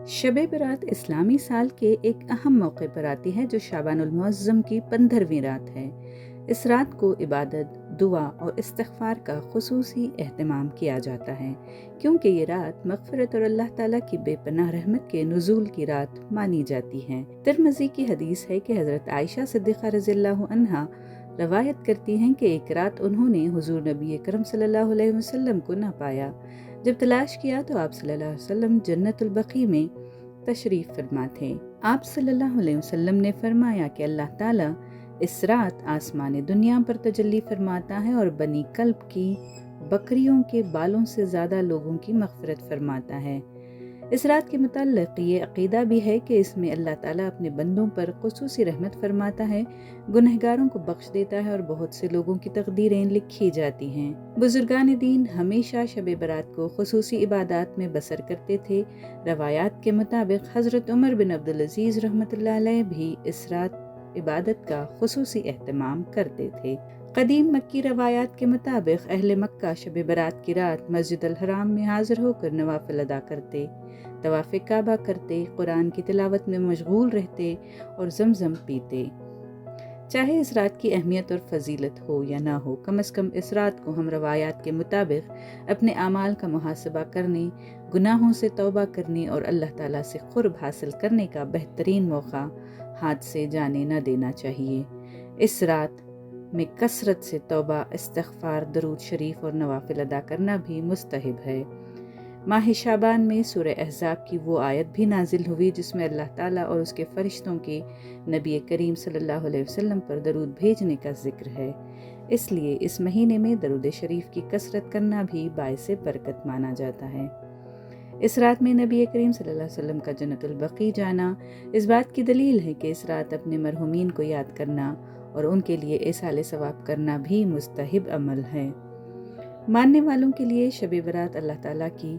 شب برات اسلامی سال کے ایک اہم موقع پر آتی ہے جو شعبان المعظم کی 15ویں رات ہے۔ اس رات کو عبادت، دعا اور استغفار کا خصوصی اہتمام کیا جاتا ہے کیونکہ یہ رات مغفرت اور اللہ تعالیٰ کی بے پناہ رحمت کے نزول کی رات مانی جاتی ہے۔ ترمذی کی حدیث ہے کہ حضرت عائشہ صدیقہ رضی اللہ عنہا روایت کرتی ہیں کہ ایک رات انہوں نے حضور نبی اکرم صلی اللہ علیہ وسلم کو نہ پایا۔ جب تلاش کیا تو آپ صلی اللہ علیہ وسلم جنت البقیع میں تشریف فرما تھے۔ آپ صلی اللہ علیہ وسلم نے فرمایا کہ اللہ تعالیٰ اس رات آسمان دنیا پر تجلی فرماتا ہے اور بنی کلب کی بکریوں کے بالوں سے زیادہ لوگوں کی مغفرت فرماتا ہے۔ اس رات کے متعلق یہ عقیدہ بھی ہے کہ اس میں اللہ تعالیٰ اپنے بندوں پر خصوصی رحمت فرماتا ہے، گنہگاروں کو بخش دیتا ہے اور بہت سے لوگوں کی تقدیریں لکھی جاتی ہیں۔ بزرگان دین ہمیشہ شب برات کو خصوصی عبادات میں بسر کرتے تھے۔ روایات کے مطابق حضرت عمر بن عبدالعزیز رحمۃ اللہ علیہ بھی اس رات عبادت کا خصوصی اہتمام کرتے تھے۔ قدیم مکی روایات کے مطابق اہل مکہ شب برات کی رات مسجد الحرام میں حاضر ہو کر نوافل ادا کرتے، طواف کعبہ کرتے، قرآن کی تلاوت میں مشغول رہتے اور زمزم پیتے۔ چاہے اس رات کی اہمیت اور فضیلت ہو یا نہ ہو، کم از کم اس رات کو ہم روایات کے مطابق اپنے اعمال کا محاسبہ کرنے، گناہوں سے توبہ کرنے اور اللہ تعالیٰ سے قرب حاصل کرنے کا بہترین موقع ہاتھ سے جانے نہ دینا چاہیے۔ اس رات میں کثرت سے توبہ، استغفار، درود شریف اور نوافل ادا کرنا بھی مستحب ہے۔ ماہ شعبان میں سورہ احزاب کی وہ آیت بھی نازل ہوئی جس میں اللہ تعالیٰ اور اس کے فرشتوں کے نبی کریم صلی اللہ علیہ وسلم پر درود بھیجنے کا ذکر ہے۔ اس لیے اس مہینے میں درود شریف کی کثرت کرنا بھی باعث برکت مانا جاتا ہے۔ اس رات میں نبی کریم صلی اللہ علیہ وسلم کا جنت البقیع جانا اس بات کی دلیل ہے کہ اس رات اپنے مرحومین کو یاد کرنا اور ان کے لیے ایصال ثواب کرنا بھی مستحب عمل ہے۔ ماننے والوں کے لیے شب برات اللہ تعالیٰ کی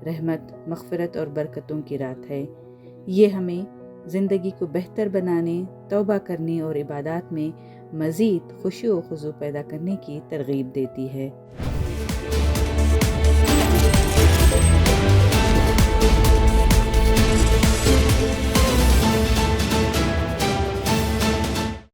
رحمت، مغفرت اور برکتوں کی رات ہے۔ یہ ہمیں زندگی کو بہتر بنانے، توبہ کرنے اور عبادات میں مزید خشوع و خضوع پیدا کرنے کی ترغیب دیتی ہے۔